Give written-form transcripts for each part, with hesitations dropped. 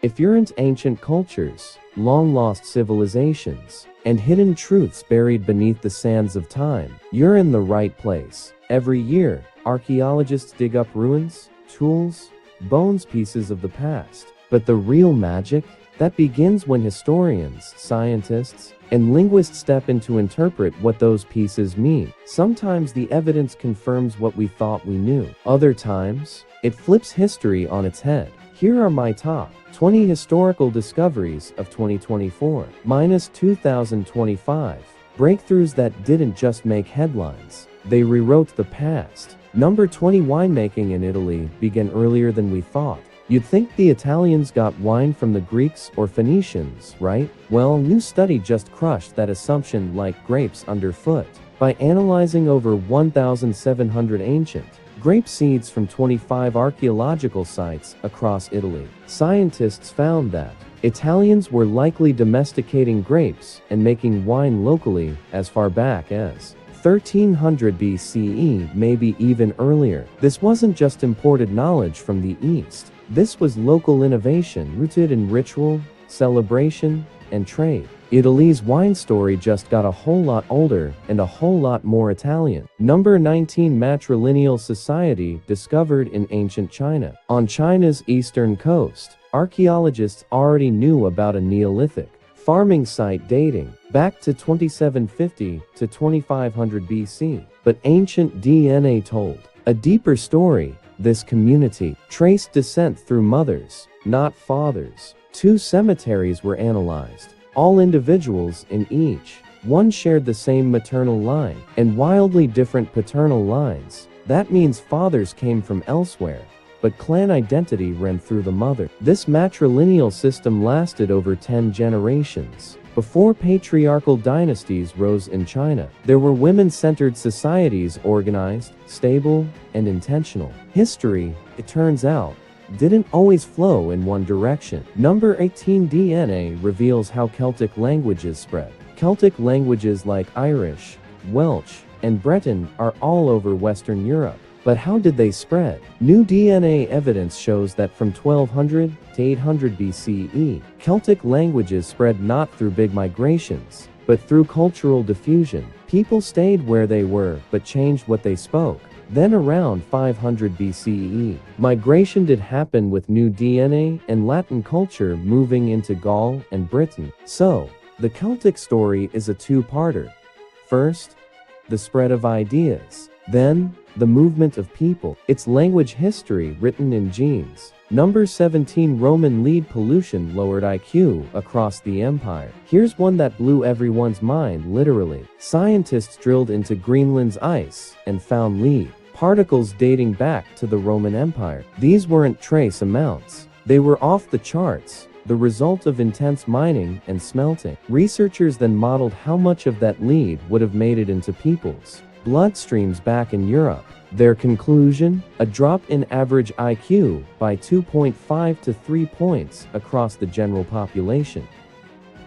If you're into ancient cultures, long-lost civilizations, and hidden truths buried beneath the sands of time, you're in the right place. Every year, archaeologists dig up ruins, tools, bones, pieces of the past. But the real magic? That begins when historians, scientists, and linguists step in to interpret what those pieces mean. Sometimes the evidence confirms what we thought we knew. Other times, it flips history on its head. Here are my top 20 historical discoveries of 2024-2025. Breakthroughs that didn't just make headlines, they rewrote the past. Number 20. Winemaking in Italy began earlier than we thought. You'd think the Italians got wine from the Greeks or Phoenicians, right? Well, new study just crushed that assumption like grapes underfoot. By analyzing over 1,700 ancient grape seeds from 25 archaeological sites across Italy, scientists found that Italians were likely domesticating grapes and making wine locally as far back as 1300 BCE, maybe even earlier. This wasn't just imported knowledge from the East. This was local innovation rooted in ritual, celebration, and trade. Italy's wine story just got a whole lot older and a whole lot more Italian. Number 19. Matrilineal society discovered in ancient China. On China's eastern coast, archaeologists already knew about a Neolithic farming site dating back to 2750 to 2500 BC. But ancient DNA told a deeper story. This community traced descent through mothers, not fathers. 2 cemeteries were analyzed. All individuals in each one shared the same maternal line and wildly different paternal lines. That means fathers came from elsewhere, but clan identity ran through the mother. This matrilineal system lasted over 10 generations. Before patriarchal dynasties rose in China, there were women-centered societies, organized, stable, and intentional. History, it turns out, didn't always flow in one direction. Number 18. DNA reveals how Celtic languages spread. Celtic languages like Irish, Welsh, and Breton are all over Western Europe. But how did they spread? New DNA evidence shows that from 1200 to 800 BCE, Celtic languages spread not through big migrations, but through cultural diffusion. People stayed where they were, but changed what they spoke. Then around 500 BCE, migration did happen with new DNA and Latin culture moving into Gaul and Britain. So, the Celtic story is a two-parter. First, the spread of ideas. Then, the movement of people. It's language history written in genes. Number 17. Roman lead pollution lowered IQ across the empire. Here's one that blew everyone's mind, literally. Scientists drilled into Greenland's ice and found lead particles dating back to the Roman Empire. These weren't trace amounts. They were off the charts, the result of intense mining and smelting. Researchers then modeled how much of that lead would have made it into people's bloodstreams back in Europe. Their conclusion? A drop in average IQ by 2.5 to 3 points across the general population.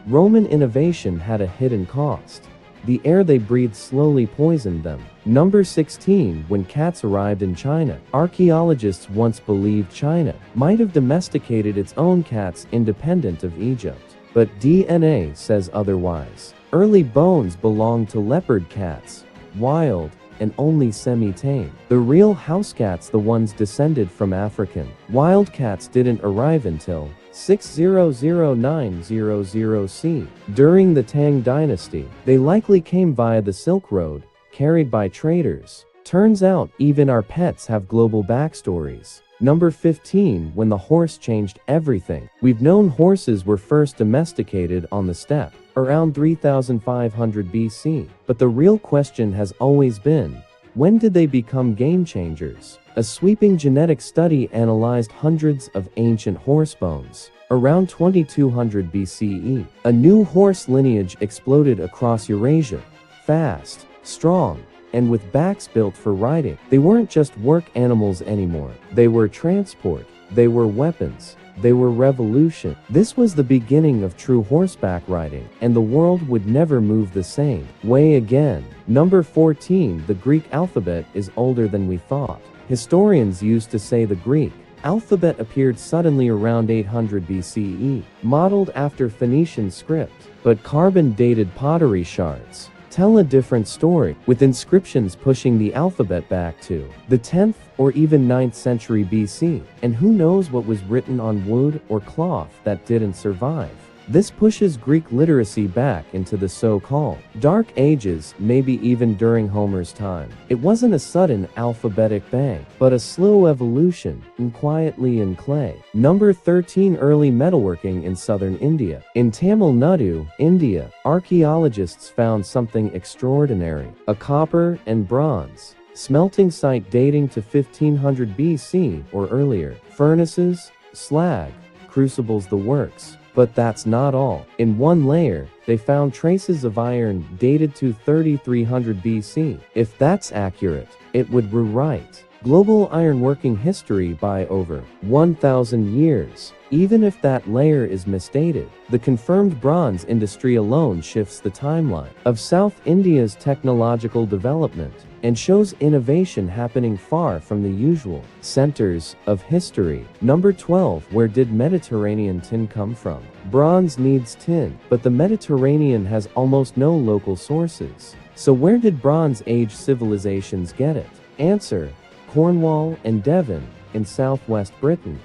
Roman innovation had a hidden cost. The air they breathed slowly poisoned them. Number 16. When cats arrived in China, archaeologists once believed China might have domesticated its own cats independent of Egypt. But DNA says otherwise. Early bones belonged to leopard cats, wild, and only semi-tame. The real house cats, the ones descended from African wild cats, didn't arrive until 600-900 C. During the Tang Dynasty, they likely came via the Silk Road, carried by traders. Turns out, even our pets have global backstories. Number 15. When the horse changed everything. We've known horses were first domesticated on the steppe around 3500 BC. But the real question has always been, when did they become game changers? A sweeping genetic study analyzed hundreds of ancient horse bones. Around 2200 BCE, a new horse lineage exploded across Eurasia. Fast, strong, and with backs built for riding. They weren't just work animals anymore. They were transport. They were weapons. They were revolution. This was the beginning of true horseback riding, and the world would never move the same way again. Number 14. The Greek alphabet is older than we thought. Historians used to say the Greek Alphabet appeared suddenly around 800 BCE, modeled after Phoenician script, but carbon-dated pottery shards tell a different story, with inscriptions pushing the alphabet back to the 10th or even 9th century BC, and who knows what was written on wood or cloth that didn't survive. This pushes Greek literacy back into the so-called Dark Ages, maybe even during Homer's time. It wasn't a sudden alphabetic bang, but a slow evolution, and quietly in clay. Number 13. Early metalworking in southern India. In Tamil Nadu, India, archaeologists found something extraordinary: a copper and bronze smelting site dating to 1500 BC or earlier. Furnaces, slag, crucibles, the works. But that's not all. In one layer, they found traces of iron dated to 3300 BC. If that's accurate, it would rewrite global ironworking history by over 1,000 years. Even if that layer is misdated, the confirmed bronze industry alone shifts the timeline of South India's technological development and shows innovation happening far from the usual centers of history. Number 12. Where did Mediterranean tin come from? Bronze needs tin, but the Mediterranean has almost no local sources. So where did Bronze Age civilizations get it? Answer: Cornwall and Devon, in southwest Britain.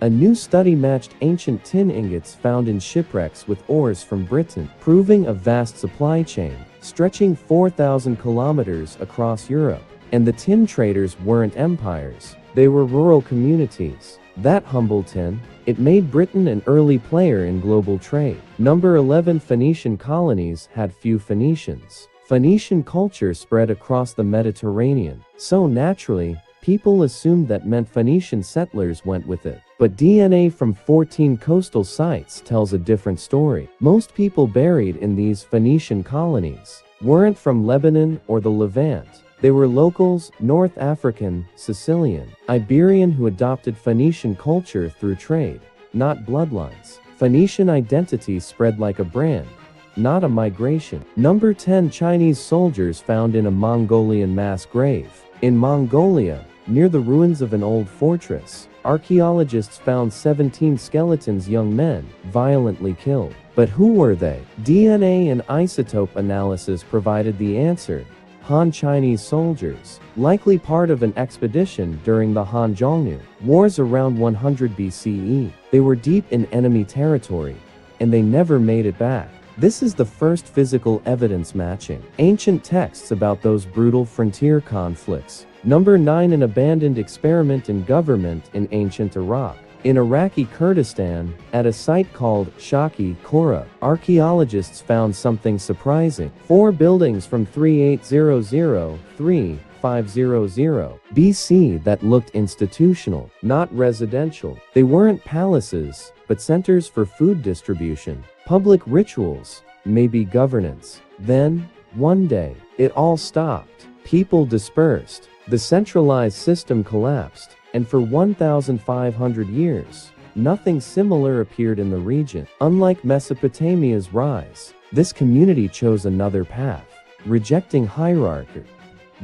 A new study matched ancient tin ingots found in shipwrecks with ores from Britain, proving a vast supply chain stretching 4,000 kilometers across Europe. And the tin traders weren't empires, they were rural communities. That humble tin, it made Britain an early player in global trade. Number 11. Phoenician colonies had few Phoenicians. Phoenician culture spread across the Mediterranean, so naturally, people assumed that meant Phoenician settlers went with it. But DNA from 14 coastal sites tells a different story. Most people buried in these Phoenician colonies weren't from Lebanon or the Levant. They were locals, North African, Sicilian, Iberian, who adopted Phoenician culture through trade, not bloodlines. Phoenician identity spread like a brand, not a migration. Number 10. Chinese soldiers found in a Mongolian mass grave. In Mongolia, near the ruins of an old fortress, archaeologists found 17 skeletons, young men, violently killed. But who were they? DNA and isotope analysis provided the answer: Han Chinese soldiers, likely part of an expedition during the Han Zhongnu Wars around 100 BCE. They were deep in enemy territory, and they never made it back. This is the first physical evidence matching ancient texts about those brutal frontier conflicts. Number 9. An abandoned experiment in government in ancient Iraq. In Iraqi Kurdistan, at a site called Shaki Kora, archaeologists found something surprising. 4 buildings from 3800–3500 BC that looked institutional, not residential. They weren't palaces, but centers for food distribution, public rituals, maybe governance. Then, one day, it all stopped. People dispersed. The centralized system collapsed, and for 1,500 years, nothing similar appeared in the region. Unlike Mesopotamia's rise, this community chose another path, rejecting hierarchy,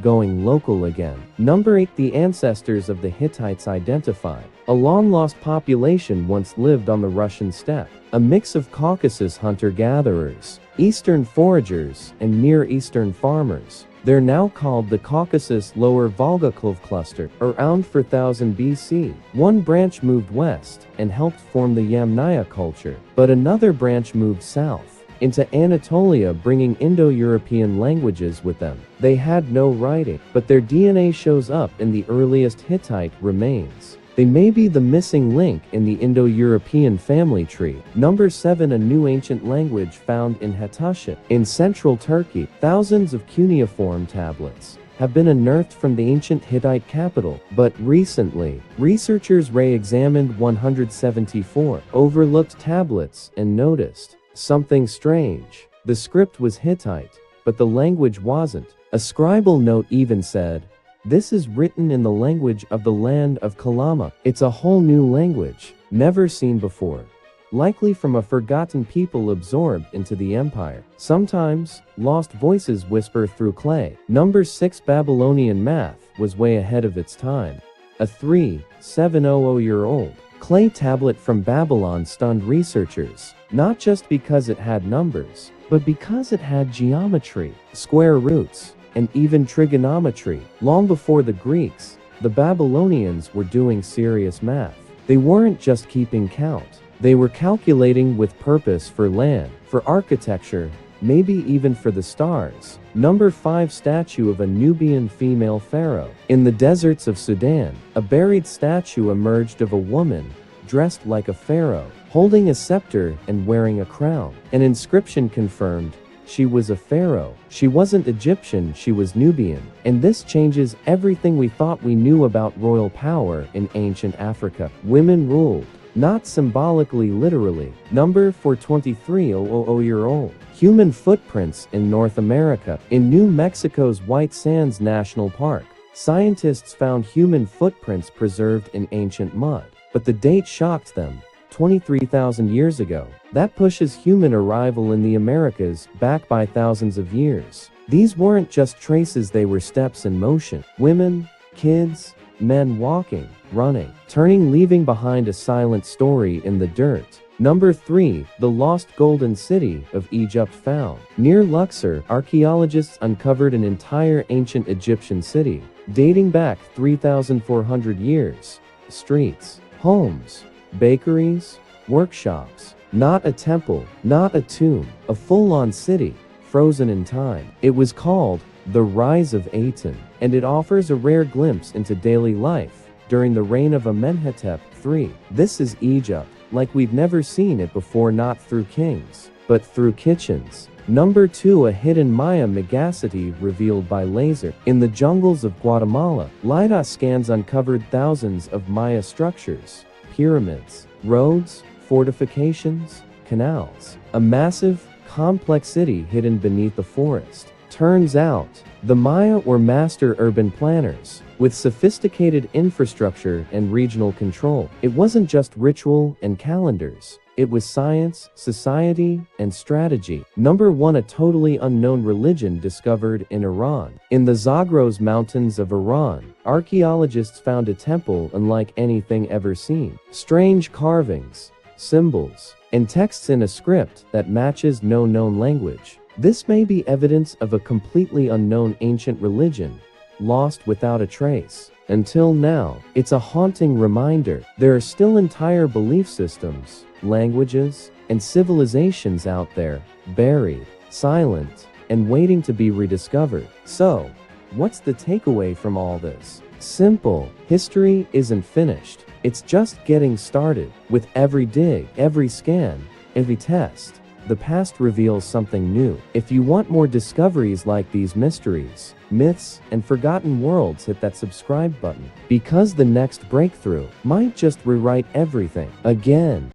going local again. Number 8. The ancestors of the Hittites identified. A long-lost population once lived on the Russian steppe, a mix of Caucasus hunter-gatherers, Eastern foragers, and Near Eastern farmers. They're now called the Caucasus Lower Volga cluster. Around 4000 BC, one branch moved west and helped form the Yamnaya culture, but another branch moved south into Anatolia, bringing Indo-European languages with them. They had no writing, but their DNA shows up in the earliest Hittite remains. They may be the missing link in the Indo-European family tree. Number 7. A new ancient language found in Hattusha. In central Turkey, thousands of cuneiform tablets have been unearthed from the ancient Hittite capital, but recently, researchers re-examined 174 overlooked tablets and noticed something strange. The script was Hittite, but the language wasn't. A scribal note even said, "This is written in the language of the land of Kalama." It's a whole new language, never seen before, likely from a forgotten people absorbed into the empire. Sometimes, lost voices whisper through clay. Number 6. Babylonian math was way ahead of its time. A 3,700-year-old clay tablet from Babylon stunned researchers, not just because it had numbers, but because it had geometry, square roots, and even trigonometry. Long before the Greeks, the Babylonians were doing serious math. They weren't just keeping count. They were calculating with purpose for land, for architecture, maybe even for the stars. Number 5 statue of a Nubian female pharaoh. In the deserts of Sudan, a buried statue emerged of a woman dressed like a pharaoh, holding a scepter and wearing a crown. An inscription confirmed she was a pharaoh. She wasn't Egyptian, she was Nubian. And this changes everything we thought we knew about royal power in ancient Africa. Women ruled, not symbolically, literally. Number 4 23,000-year-old human footprints in North America. In New Mexico's White Sands National Park, scientists found human footprints preserved in ancient mud. But the date shocked them. 23,000 years ago. That pushes human arrival in the Americas back by thousands of years. These weren't just traces, they were steps in motion. Women, kids, men walking, running, turning, leaving behind a silent story in the dirt. Number 3, the lost golden city of Egypt found. Near Luxor, archaeologists uncovered an entire ancient Egyptian city, dating back 3,400 years. Streets, homes, bakeries, workshops. Not a temple, not a tomb, a full-on city, frozen in time. It was called The Rise of Aten, and it offers a rare glimpse into daily life during the reign of Amenhotep III. This is Egypt, like we've never seen it before, not through kings, but through kitchens. Number 2, a hidden Maya megacity revealed by laser. In the jungles of Guatemala, LiDAR scans uncovered thousands of Maya structures, pyramids, roads, fortifications, canals. A massive, complex city hidden beneath the forest. Turns out, the Maya were master urban planners, with sophisticated infrastructure and regional control. It wasn't just ritual and calendars. It was science, society, and strategy. Number 1, a totally unknown religion discovered in Iran. In the Zagros Mountains of Iran, archaeologists found a temple unlike anything ever seen. Strange carvings, symbols, and texts in a script that matches no known language. This may be evidence of a completely unknown ancient religion, lost without a trace. Until now, it's a haunting reminder. There are still entire belief systems, languages, and civilizations out there, buried, silent, and waiting to be rediscovered. So, what's the takeaway from all this? Simple. History isn't finished. It's just getting started. With every dig, every scan, every test, the past reveals something new. If you want more discoveries like these mysteries, myths, and forgotten worlds, hit that subscribe button, because the next breakthrough might just rewrite everything again.